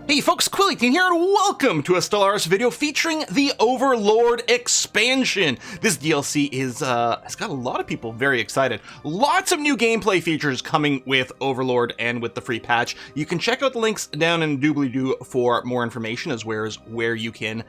Hey folks, Quillyteen here, and welcome to a Stellaris video featuring the Overlord expansion. This DLC has got a lot of people very excited. Lots of new gameplay features coming with Overlord and with the free patch. You can check out the links down in doobly-doo for more information as well as where you can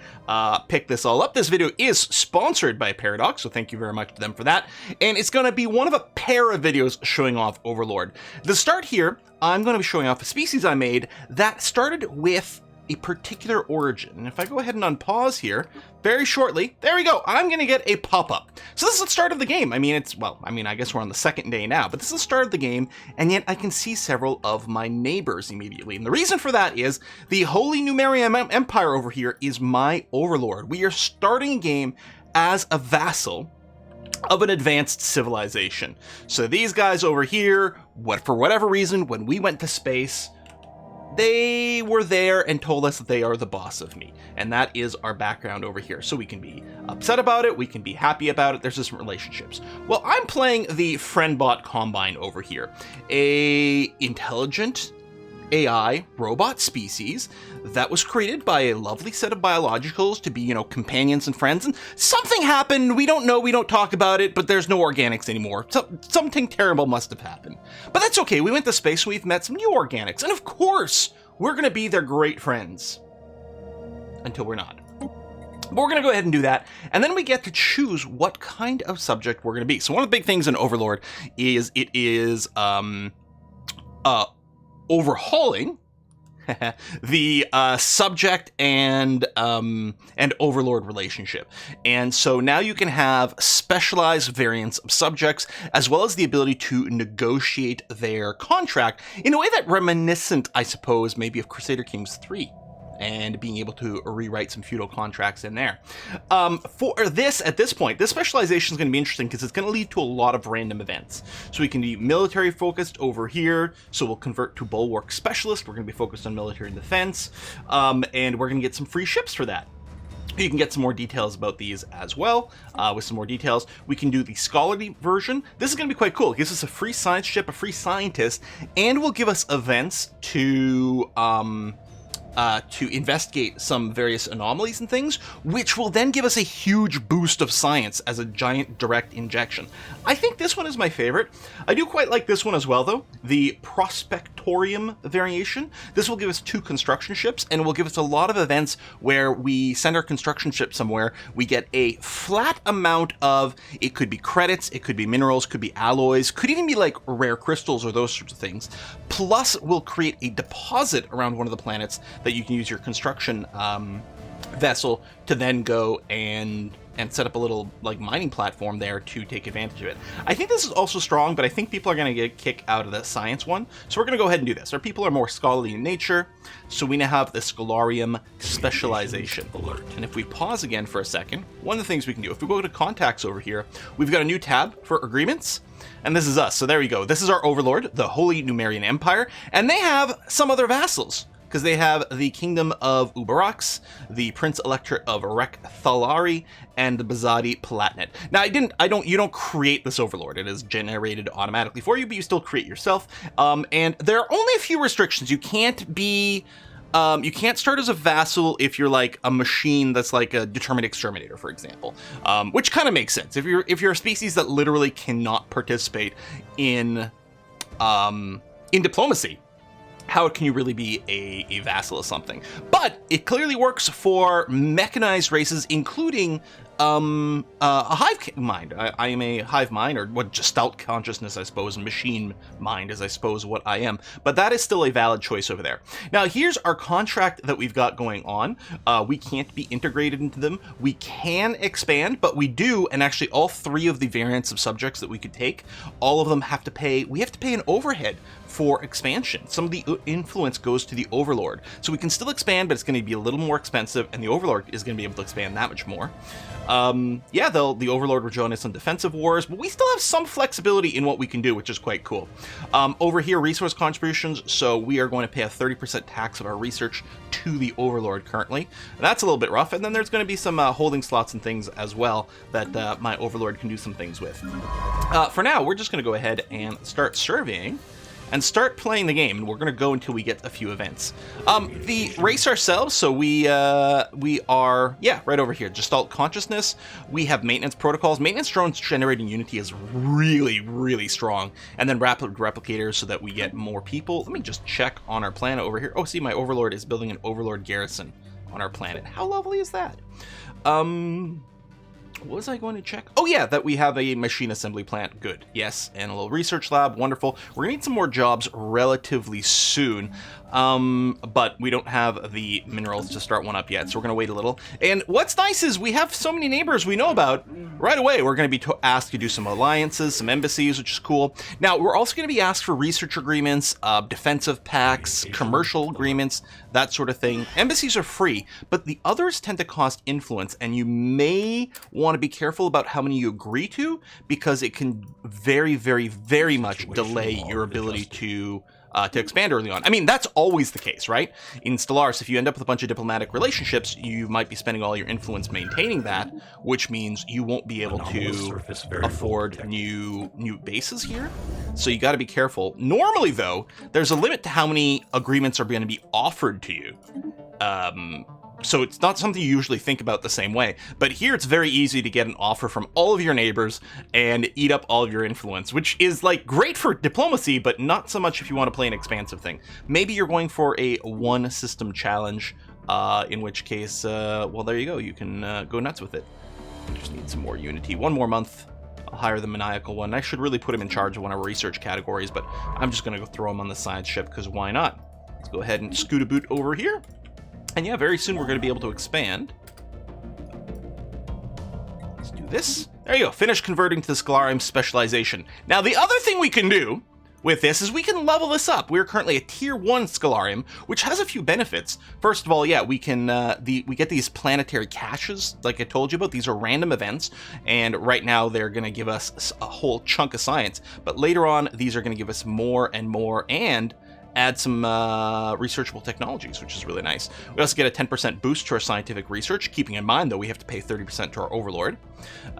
pick this all up. This video is sponsored by Paradox, so thank you very much to them for that. And it's going to be one of a pair of videos showing off Overlord. The start here, I'm going to be showing off a species I made that started with a particular origin. And if I go ahead and unpause here, very shortly, there we go, I'm going to get a pop-up. So this is the start of the game. I guess we're on the second day now, but this is the start of the game, and yet I can see several of my neighbors immediately. And the reason for that is the Holy Numerian Empire over here is my Overlord. We are starting a game as a vassal of an advanced civilization. So these guys over here, for whatever reason, when we went to space, they were there and told us that they are the boss of me. And that is our background over here. So we can be upset about it, we can be happy about it, there's different relationships. Well, I'm playing the Friendbot Combine over here, a intelligent AI robot species that was created by a lovely set of biologicals to be, companions and friends, and something happened, we don't know, we don't talk about it, but there's no organics anymore. Something terrible must have happened. But that's okay, we went to space, we've met some new organics, and of course, we're gonna be their great friends. Until we're not. But we're gonna go ahead and do that, and then we get to choose what kind of subject we're gonna be. So one of the big things in Overlord is it is, overhauling the subject and Overlord relationship. And so now you can have specialized variants of subjects, as well as the ability to negotiate their contract in a way that reminiscent, I suppose, maybe of Crusader Kings 3. And being able to rewrite some feudal contracts in there. For this, at this point, this specialization is going to be interesting because it's going to lead to a lot of random events. So we can be military focused over here, so we'll convert to Bulwark Specialist. We're going to be focused on military defense, and we're going to get some free ships for that. You can get some more details about these as well, with some more details. We can do the scholarly version. This is going to be quite cool. It gives us a free science ship, a free scientist, and will give us events to investigate some various anomalies and things, which will then give us a huge boost of science as a giant direct injection. I think this one is my favorite. I do quite like this one as well, though. The Prospectorium variation. This will give us 2 construction ships, and will give us a lot of events where we send our construction ship somewhere. We get a flat amount of, it could be credits, it could be minerals, could be alloys, could even be like rare crystals or those sorts of things. Plus, we'll create a deposit around one of the planets that you can use your construction vessel to then go and set up a little mining platform there to take advantage of it. I think this is also strong, but I think people are going to get a kick out of the science one. So we're going to go ahead and do this. Our people are more scholarly in nature, so we now have the Scholarium specialization alert. And if we pause again for a second, one of the things we can do, if we go to contacts over here, we've got a new tab for agreements. And this is us. So there we go. This is our Overlord, the Holy Numerian Empire, and they have some other vassals, because they have the Kingdom of Ubarax, the Prince Elector of Rekthalari, and the Bazadi Palatinate. Now, you don't create this Overlord. It is generated automatically for you, but you still create yourself. And there are only a few restrictions. You can't start as a vassal if you're like a machine that's like a determined exterminator, for example, which kind of makes sense. If you're a species that literally cannot participate in diplomacy, how can you really be a vassal of something? But it clearly works for mechanized races, including a hive mind. I am a hive mind, or what, gestalt consciousness, I suppose, and machine mind is, I suppose, what I am. But that is still a valid choice over there. Now, here's our contract that we've got going on. We can't be integrated into them. We can expand, but we do, and actually all 3 of the variants of subjects that we could take, all of them have to pay, we have to pay an overhead for expansion. Some of the influence goes to the Overlord. So we can still expand, but it's going to be a little more expensive, and the Overlord is going to be able to expand that much more. The Overlord will join us on defensive wars, but we still have some flexibility in what we can do, which is quite cool. Over here, resource contributions, so we are going to pay a 30% tax of our research to the Overlord currently. That's a little bit rough, and then there's going to be some holding slots and things as well that my Overlord can do some things with. For now, we're just going to go ahead and start surveying and start playing the game. And we're going to go until we get a few events. The race ourselves, so we are, yeah, right over here. Gestalt Consciousness. We have maintenance protocols. Maintenance drones generating Unity is really, really strong. And then rapid replicators so that we get more people. Let me just check on our planet over here. Oh, see, my Overlord is building an Overlord garrison on our planet. How lovely is that? What was I going to check? Oh yeah, that we have a machine assembly plant. Good. Yes, and a little research lab. Wonderful. We're gonna need some more jobs relatively soon, but we don't have the minerals to start one up yet, so we're gonna wait a little. And what's nice is we have so many neighbors we know about. Right away, we're gonna be asked to do some alliances, some embassies, which is cool. Now, we're also gonna be asked for research agreements, defensive pacts, commercial agreements, that sort of thing. Embassies are free, but the others tend to cost influence, and you may want to be careful about how many you agree to, because it can very, very, very much delay your ability to expand early on. I mean, that's always the case, right? In Stellaris, if you end up with a bunch of diplomatic relationships, you might be spending all your influence maintaining that, which means you won't be able to afford new bases here. So you got to be careful. Normally, though, there's a limit to how many agreements are going to be offered to you. So it's not something you usually think about the same way. But here it's very easy to get an offer from all of your neighbors and eat up all of your influence, which is like great for diplomacy, but not so much if you want to play an expansive thing. Maybe you're going for a one system challenge, in which case, well, there you go. You can go nuts with it. Just need some more Unity. One more month. I'll hire the maniacal one. I should really put him in charge of one of our research categories, but I'm just going to go throw him on the science ship because why not? Let's go ahead and scoot a boot over here. And yeah, very soon we're going to be able to expand. Let's do this. There you go. Finish converting to the Scalarium specialization. Now, the other thing we can do with this is we can level this up. We're currently a tier 1 Scalarium, which has a few benefits. First of all, yeah, we can we get these planetary caches, like I told you about. These are random events, and right now they're going to give us a whole chunk of science. But later on, these are going to give us more and more, and add some researchable technologies, which is really nice. We also get a 10% boost to our scientific research, keeping in mind, though, we have to pay 30% to our Overlord.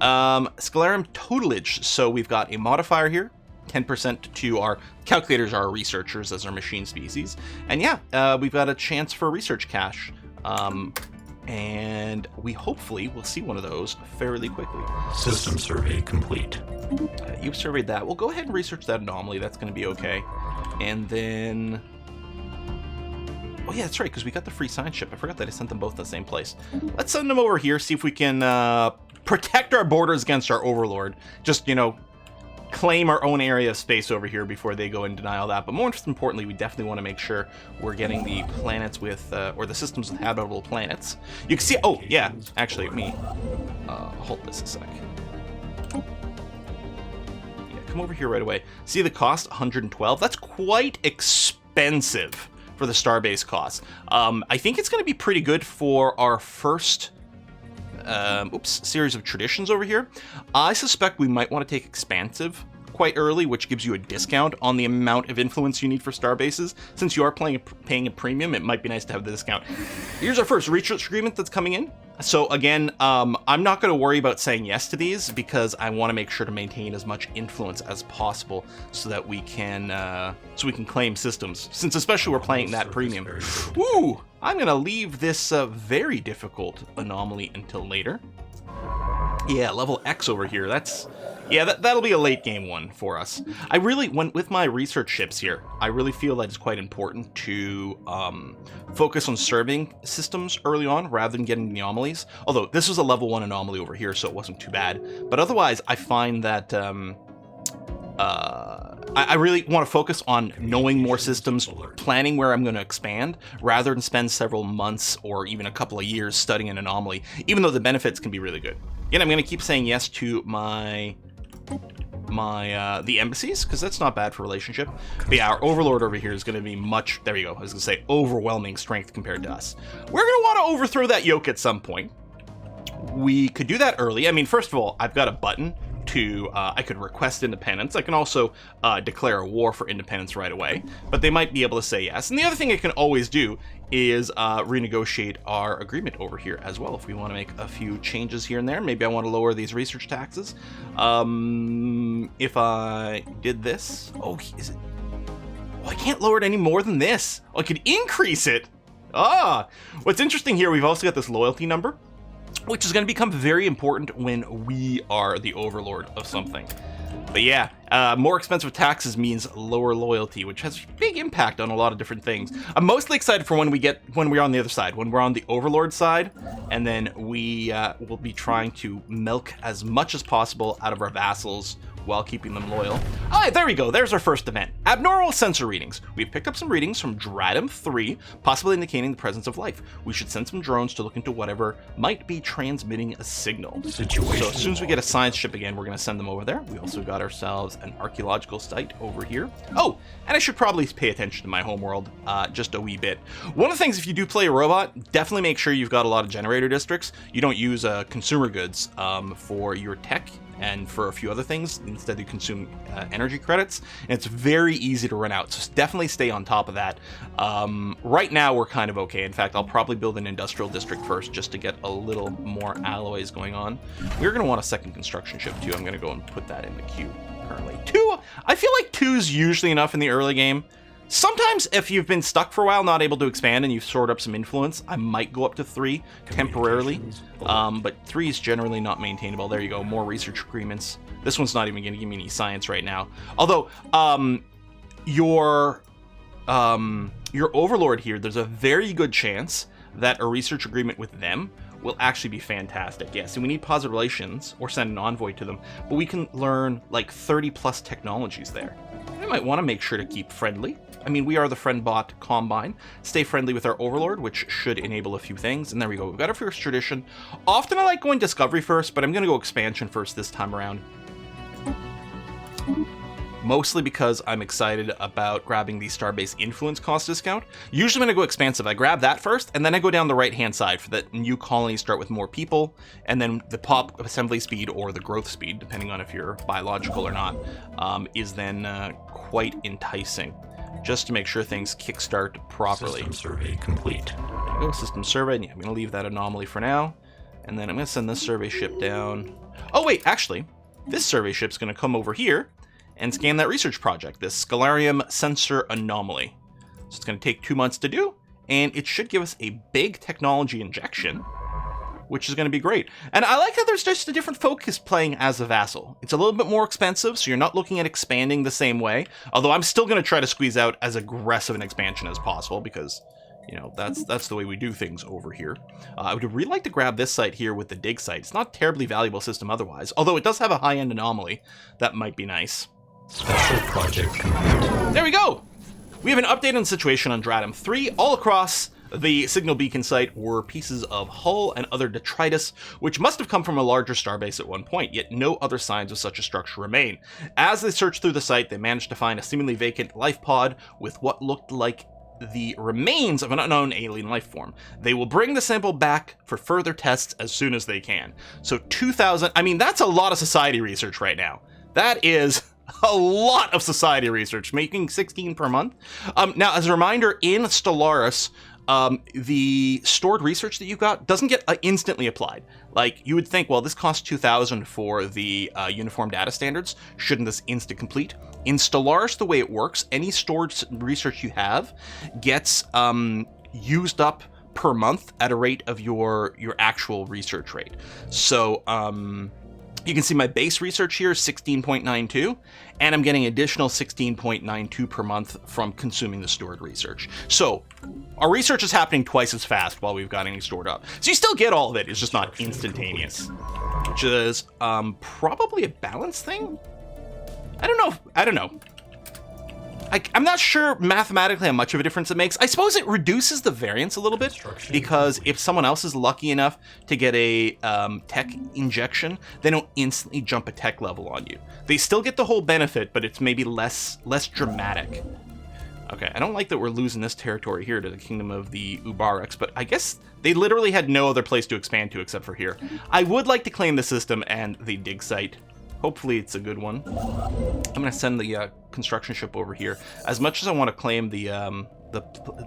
Scalarium totalage. So we've got a modifier here, 10% to our calculators, our researchers as our machine species. And yeah, we've got a chance for a research cache. And we hopefully will see one of those fairly quickly. System survey complete. You've surveyed that. We'll go ahead and research that anomaly. That's going to be okay. And then... oh yeah, that's right, because we got the free science ship. I forgot that I sent them both to the same place. Let's send them over here, see if we can protect our borders against our Overlord. Just, you know, claim our own area of space over here before they go and deny all that. But more importantly, we definitely want to make sure we're getting the planets with, or the systems with habitable planets. You can see, oh yeah, actually, let me hold this a sec. Come over here right away. See the cost, 112. That's quite expensive for the starbase cost. I think it's going to be pretty good for our first series of traditions over here. I suspect we might want to take expansive quite early, which gives you a discount on the amount of influence you need for starbases. Since you are paying a premium, it might be nice to have the discount. Here's our first research agreement that's coming in. So again, I'm not going to worry about saying yes to these because I want to make sure to maintain as much influence as possible so that we can claim systems. Since especially we're playing that premium. Woo! I'm going to leave this very difficult anomaly until later. Yeah, level X over here. That'll be a late game one for us. I really, with my research ships here, I really feel that it's quite important to focus on serving systems early on rather than getting the anomalies. Although this was a level 1 anomaly over here, so it wasn't too bad. But otherwise, I find that I really want to focus on knowing more systems, planning where I'm going to expand, rather than spend several months or even a couple of years studying an anomaly, even though the benefits can be really good. Again, I'm going to keep saying yes to the embassies, because that's not bad for relationship. But yeah, our Overlord over here is going to be much, there you go, I was going to say overwhelming strength compared to us. We're going to want to overthrow that yoke at some point. We could do that early. I mean, first of all, I've got a button to, I could request independence. I can also declare a war for independence right away, but they might be able to say yes. And the other thing I can always do is renegotiate our agreement over here as well if we want to make a few changes here and there. Maybe I want to lower these research taxes. If I did this, oh, is it? Oh, I can't lower it any more than this. Oh, I could increase it. Ah, what's interesting here, we've also got this loyalty number, which is going to become very important when we are the overlord of something. But yeah, more expensive taxes means lower loyalty, which has a big impact on a lot of different things. I'm mostly excited for when we're on the other side, when we're on the overlord side, and then we will be trying to milk as much as possible out of our vassals while keeping them loyal. All right, there we go. There's our first event. Abnormal sensor readings. We've picked up some readings from Dratum 3, possibly indicating the presence of life. We should send some drones to look into whatever might be transmitting a signal. So as soon as we get a science ship again, we're going to send them over there. We also got ourselves an archaeological site over here. Oh, and I should probably pay attention to my homeworld just a wee bit. One of the things, if you do play a robot, definitely make sure you've got a lot of generator districts. You don't use consumer goods for your tech and for a few other things. Instead, you consume energy credits, and it's very easy to run out. So definitely stay on top of that. Right now, we're kind of okay. In fact, I'll probably build an industrial district first just to get a little more alloys going on. We're going to want a second construction ship too. I'm going to go and put that in the queue currently. 2, I feel like 2 is usually enough in the early game. Sometimes if you've been stuck for a while, not able to expand, and you've stored up some influence, I might go up to 3 temporarily, but 3 is generally not maintainable. There you go, more research agreements. This one's not even going to give me any science right now. Although, your overlord here, there's a very good chance that a research agreement with them will actually be fantastic. Yeah, so we need positive relations or send an envoy to them, but we can learn like 30 plus technologies there. We might want to make sure to keep friendly. I mean, we are the friend bot combine. Stay friendly with our overlord, which should enable a few things. And there we go. We've got our first tradition. Often I like going discovery first, but I'm going to go expansion first this time around. Mostly because I'm excited about grabbing the Starbase influence cost discount. Usually when I go expansive, I grab that first, and then I go down the right-hand side for that new colonies start with more people, and then the pop assembly speed or the growth speed, depending on if you're biological or not, is then quite enticing. Just to make sure things kickstart properly. System survey complete. There we go, system survey. Yeah, I'm going to leave that anomaly for now. And then I'm going to send this survey ship down. Oh, wait, actually, this survey ship's going to come over here and scan that research project, this Scalarium sensor anomaly. So it's going to take 2 months to do, and it should give us a big technology injection, which is going to be great. And I like how there's just a different focus playing as a vassal. It's a little bit more expensive, so you're not looking at expanding the same way, although I'm still going to try to squeeze out as aggressive an expansion as possible, because, you know, that's the way we do things over here. I would really like to grab this site here with the dig site. It's not a terribly valuable system otherwise, although it does have a high-end anomaly. That might be nice. Special project complete. There we go! We have an update on the situation on Dratum 3. All across the signal beacon site were pieces of hull and other detritus, which must have come from a larger starbase at one point, yet no other signs of such a structure remain. As they searched through the site, they managed to find a seemingly vacant life pod with what looked like the remains of an unknown alien life form. They will bring the sample back for further tests as soon as they can. So 2,000, I mean, that's a lot of society research right now. That is a lot of society research, making 16 per month. Now, as a reminder, in Stellaris, the stored research that you've got doesn't get instantly applied. Like, you would think, well, this costs 2,000 for the uniform data standards. Shouldn't this insta-complete? In Stellaris, the way it works, any stored research you have gets used up per month at a rate of your actual research rate. So, you can see my base research here is 16.92, and I'm getting additional 16.92 per month from consuming the stored research. So our research is happening twice as fast while we've got any stored up. So you still get all of it, it's just not instantaneous, which is probably a balance thing? I don't know. I'm not sure mathematically how much of a difference it makes. I suppose it reduces the variance a little bit, because if someone else is lucky enough to get a tech injection, they don't instantly jump a tech level on you. They still get the whole benefit, but it's maybe less dramatic. Okay, I don't like that we're losing this territory here to the kingdom of the Ubaraks, but I guess they literally had no other place to expand to except for here. I would like to claim the system and the dig site. Hopefully it's a good one. I'm going to send the construction ship over here. As much as I want to claim the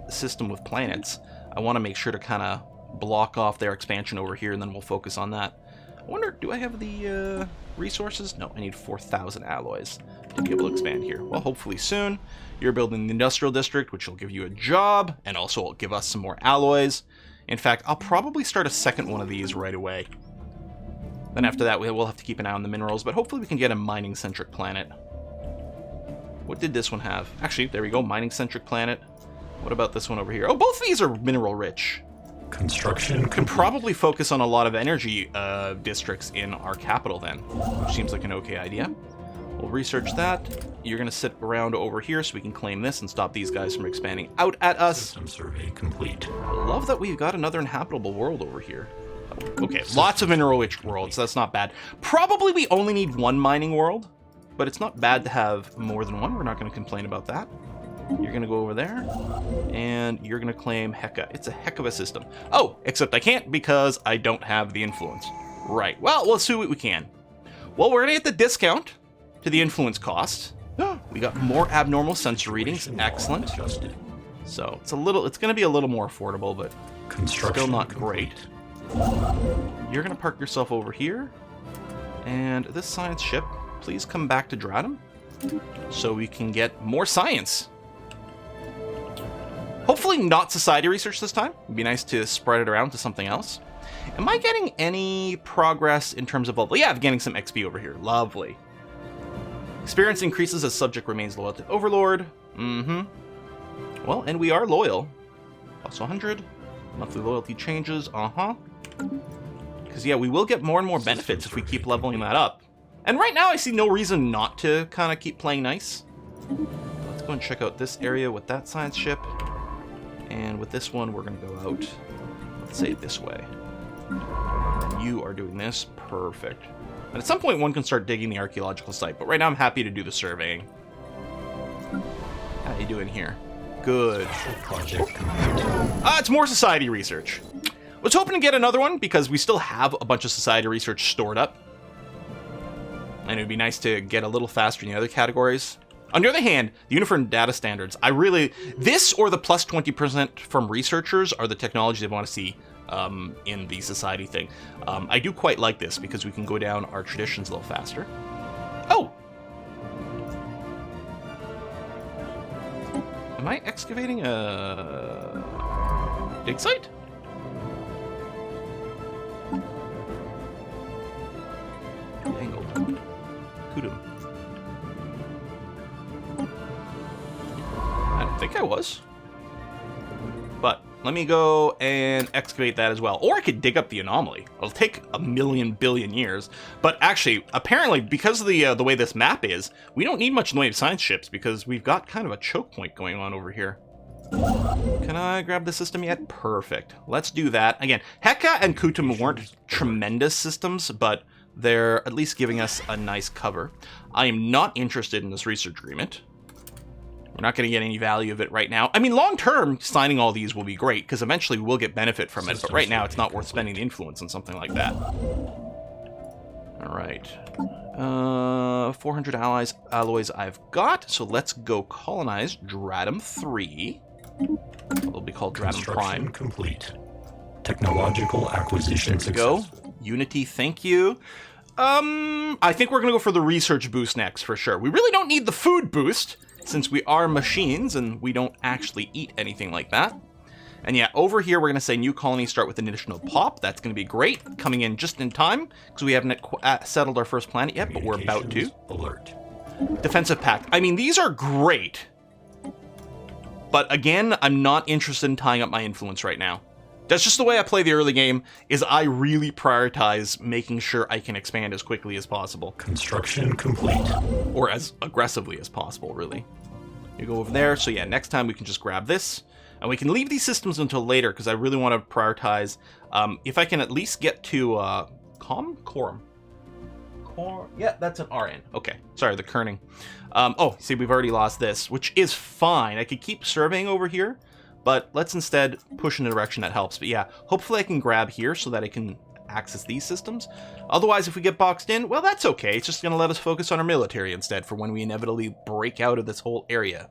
system with planets, I want to make sure to kind of block off their expansion over here, and then we'll focus on that. I wonder, do I have the resources? No, I need 4,000 alloys. to be able to expand here? Well, hopefully soon. You're building the industrial district, which will give you a job, and also will give us some more alloys. In fact, I'll probably start a second one of these right away. Then after that, we'll have to keep an eye on the minerals, but hopefully we can get a mining-centric planet. What did this one have? Actually, there we go, mining-centric planet. What about this one over here? Oh, both of these are mineral-rich. Construction Can probably focus on a lot of energy districts in our capital then, which seems like an okay idea. We'll research that. You're going to sit around over here so we can claim this and stop these guys from expanding out at us. System survey complete. Love that we've got another inhabitable world over here. Okay, lots of mineral-rich worlds. That's not bad. Probably we only need one mining world, but it's not bad to have more than one. We're not going to complain about that. You're going to go over there, and you're going to claim Hecka. It's a heck of a system. Oh, except I can't because I don't have the influence. Right. Well, we'll see what we can. Well, we're going to get the discount to the influence cost. We got more abnormal sensor readings. Excellent. So it's going to be a little more affordable, but still not great. You're going to park yourself over here. And this science ship, please come back to Dratum so we can get more science. Hopefully not society research this time. It'd be nice to spread it around to something else. Am I getting any progress in terms of... Yeah, I'm getting some XP over here. Lovely. Experience increases as subject remains loyal to Overlord. Well, and we are loyal. Plus 100. Monthly loyalty changes. Because, yeah, we will get more and more benefits if we keep leveling that up. And right now, I see no reason not to kind of keep playing nice. Let's go and check out this area with that science ship. And with this one, we're going to go out, let's say, this way. And you are doing this. Perfect. And at some point, one can start digging the archaeological site. But right now, I'm happy to do the surveying. How you doing here? Good. Project complete. It's more society research. Was hoping to get another one because we still have a bunch of society research stored up. And it would be nice to get a little faster in the other categories. On the other hand, the uniform data standards, this or the plus 20% from researchers are the technologies I want to see in the society thing. I do quite like this because we can go down our traditions a little faster. Oh! Am I excavating a dig site? Angled. Kudum. I don't think I was. But let me go and excavate that as well. Or I could dig up the anomaly. It'll take a million billion years. But actually, apparently, because of the way this map is, we don't need much in the way of science ships because we've got kind of a choke point going on over here. Can I grab the system yet? Perfect. Let's do that. Again, Hecka and Kutum weren't tremendous systems, but they're at least giving us a nice cover. I am not interested in this research agreement. We're not going to get any value of it right now. I mean, long-term, signing all these will be great, because eventually we'll get benefit from it, but right now it's not worth spending the influence on something like that. All right. 400 alloys I've got, so let's go colonize Dratum 3. It'll be called Dratum Prime. Complete. Technological acquisition successful. Go. Unity, thank you. I think we're going to go for the research boost next, for sure. We really don't need the food boost, since we are machines and we don't actually eat anything like that. And yeah, over here we're going to say new colony start with an additional pop. That's going to be great, coming in just in time, because we haven't settled our first planet yet, but we're about to. Alert. Defensive pact. I mean, these are great. But again, I'm not interested in tying up my influence right now. That's just the way I play the early game, is I really prioritize making sure I can expand as quickly as possible. Construction complete. Or as aggressively as possible, really. You go over there, so yeah, next time we can just grab this. And we can leave these systems until later, because I really want to prioritize, if I can at least get to, Quorum. Yeah, that's an RN. Okay, sorry, the kerning. Oh, see, we've already lost this, which is fine. I could keep surveying over here, but let's instead push in a direction that helps. But yeah, hopefully I can grab here so that I can access these systems. Otherwise, if we get boxed in, well, that's okay. It's just going to let us focus on our military instead for when we inevitably break out of this whole area.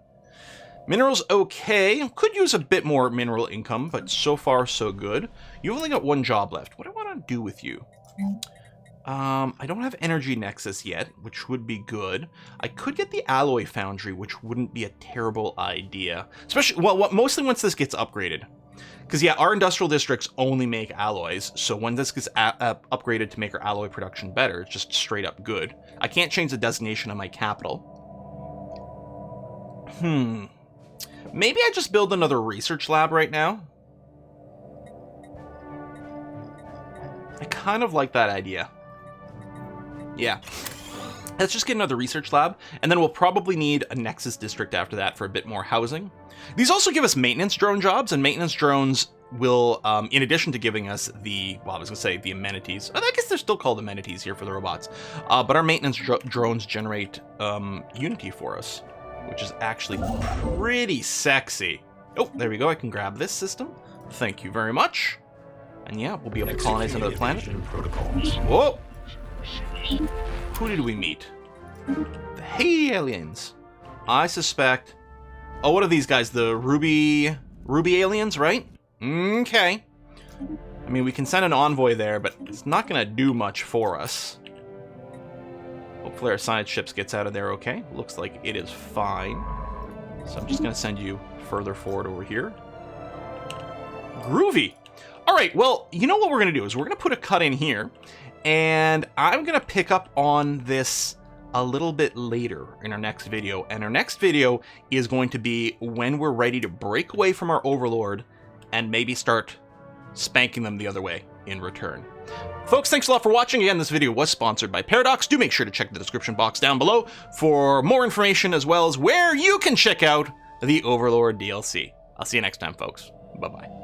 Minerals, okay. Could use a bit more mineral income, but so far, so good. You've only got one job left. What do I want to do with you? I don't have Energy Nexus yet, which would be good. I could get the Alloy Foundry, which wouldn't be a terrible idea. Especially, well, mostly once this gets upgraded. Because, yeah, our industrial districts only make alloys, so when this gets upgraded to make our alloy production better, it's just straight up good. I can't change the designation of my capital. Maybe I just build another research lab right now. I kind of like that idea. Yeah. Let's just get another research lab, and then we'll probably need a Nexus district after that for a bit more housing. These also give us maintenance drone jobs, and maintenance drones will, in addition to giving us the, well, I was going to say the amenities. I guess they're still called amenities here for the robots. But our maintenance drones generate Unity for us, which is actually pretty sexy. Oh, there we go. I can grab this system. Thank you very much. And yeah, we'll be able to colonize another planet. Whoa! Who did we meet? The aliens. I suspect... Oh, what are these guys? The Ruby aliens, right? Okay. I mean, we can send an envoy there, but it's not going to do much for us. Hopefully our science ships gets out of there okay. Looks like it is fine. So I'm just going to send you further forward over here. Groovy. All right, well, you know what we're going to do is we're going to put a cut in here, and I'm going to pick up on this a little bit later in our next video. And our next video is going to be when we're ready to break away from our Overlord and maybe start spanking them the other way in return. Folks, thanks a lot for watching. Again, this video was sponsored by Paradox. Do make sure to check the description box down below for more information, as well as where you can check out the Overlord DLC. I'll see you next time, folks. Bye-bye.